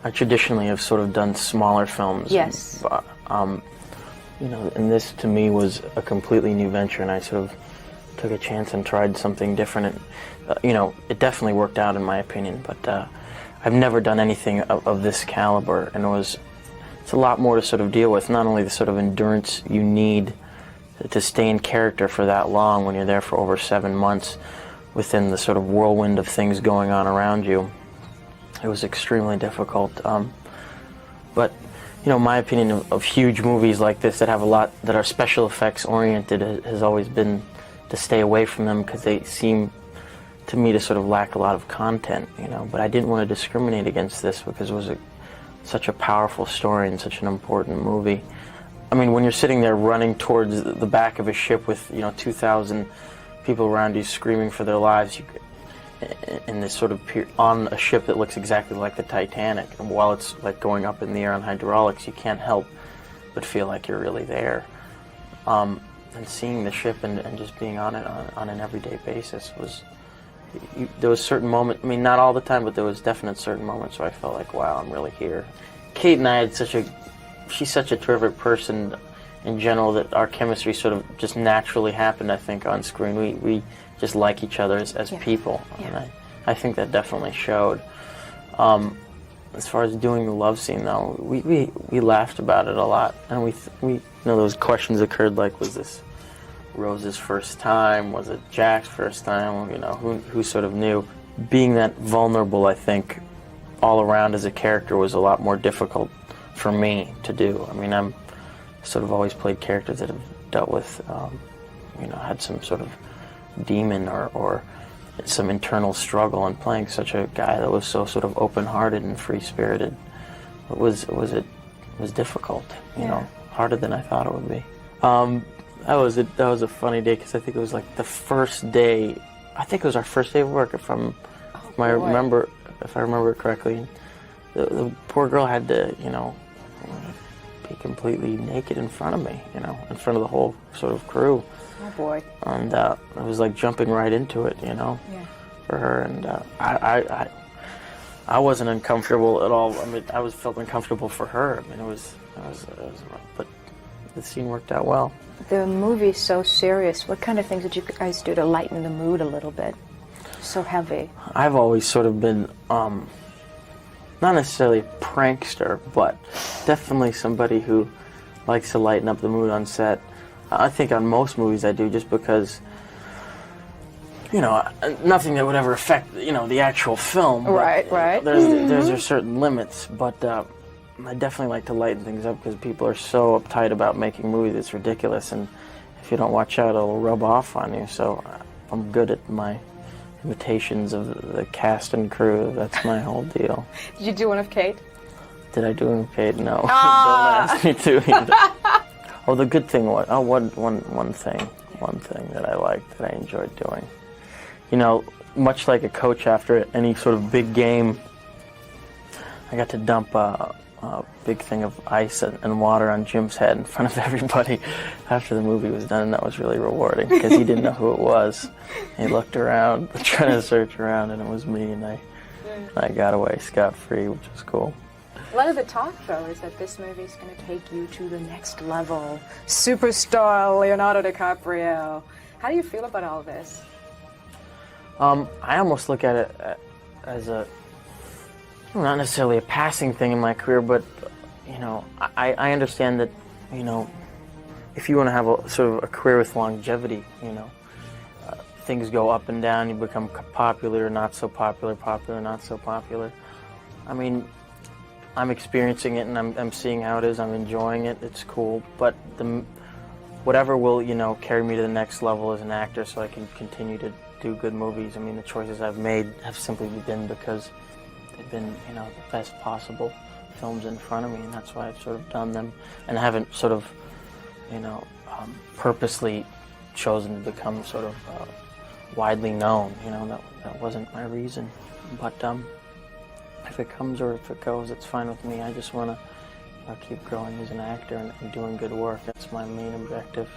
I traditionally have sort of done smaller films. Yes. You know, and this to me was a completely new venture, and I sort of took a chance and tried something different. And, you know, it definitely worked out in my opinion, but I've never done anything of this caliber, and it's a lot more to sort of deal with. Not only the sort of endurance you need to stay in character for that long when you're there for over 7 months within the sort of whirlwind of things going on around you. It was extremely difficult. But, you know, my opinion of huge movies like this that have a lot, that are special effects oriented, has always been to stay away from them because they seem to me to sort of lack a lot of content, you know. But I didn't want to discriminate against this because it was such a powerful story and such an important movie. I mean, when you're sitting there running towards the back of a ship with, you know, 2,000 people around you screaming for their lives, in this sort of on a ship that looks exactly like the Titanic, and while it's like going up in the air on hydraulics, you can't help but feel like you're really there. And seeing the ship and just being on it on an everyday basis was, there was certain moments, I mean, not all the time, but there was definite certain moments where I felt like, wow, I'm really here. Kate and I had she's such a terrific person in general that our chemistry sort of just naturally happened, I think, on screen. We just like each other as people, and I think that definitely showed. As far as doing the love scene, though, we laughed about it a lot, and we you know, those questions occurred like, was this Rose's first time? Was it Jack's first time? You know, who sort of knew? Being that vulnerable, I think, all around as a character was a lot more difficult for me to do. I mean, I'm sort of always played characters that have dealt with, you know, had some sort of demon or some internal struggle, and playing such a guy that was so sort of open-hearted and free-spirited, it was difficult, you know, harder than I thought it would be. That was a funny day, because I think it was like the first day, I think it was our first day of work, if I remember correctly. The poor girl had to, you know, be completely naked in front of me, you know, in front of the whole sort of crew. Oh boy. And it was like jumping right into it, you know, for her. And I wasn't uncomfortable at all. I mean, felt uncomfortable for her. I mean, it was but the scene worked out well. The movie's so serious. What kind of things did you guys do to lighten the mood a little bit? So heavy. I've always sort of been, not necessarily a prankster, but definitely somebody who likes to lighten up the mood on set. I think on most movies I do, just because, you know, nothing that would ever affect, you know, the actual film. Right. There's certain limits, but I definitely like to lighten things up because people are so uptight about making movies. It's ridiculous, and if you don't watch out, it'll rub off on you. So I'm good at my imitations of the cast and crew. That's my whole deal. Did you do one of Kate? Did I do one of Kate? No. Don't ask me to either. Oh, the good thing was, one thing that I liked, that I enjoyed doing. You know, much like a coach after any sort of big game, I got to dump a big thing of ice and water on Jim's head in front of everybody after the movie was done, and that was really rewarding because he didn't know who it was. He looked around, trying to search around, and it was me, and I got away scot-free, which was cool. A lot of the talk, though, is that this movie is going to take you to the next level. Superstar Leonardo DiCaprio. How do you feel about all this? I almost look at it as not necessarily a passing thing in my career, but, you know, I understand that, you know, if you want to have a sort of a career with longevity, you know, things go up and down, you become popular, not so popular, not so popular. I mean, I'm experiencing it, and I'm seeing how it is. I'm enjoying it. It's cool. But whatever will, you know, carry me to the next level as an actor, so I can continue to do good movies. I mean, the choices I've made have simply been because they've been, you know, the best possible films in front of me, and that's why I've sort of done them. And I haven't sort of, you know, purposely chosen to become sort of widely known. You know, that wasn't my reason. But if it comes or if it goes, it's fine with me. I just want to keep growing as an actor and doing good work. That's my main objective.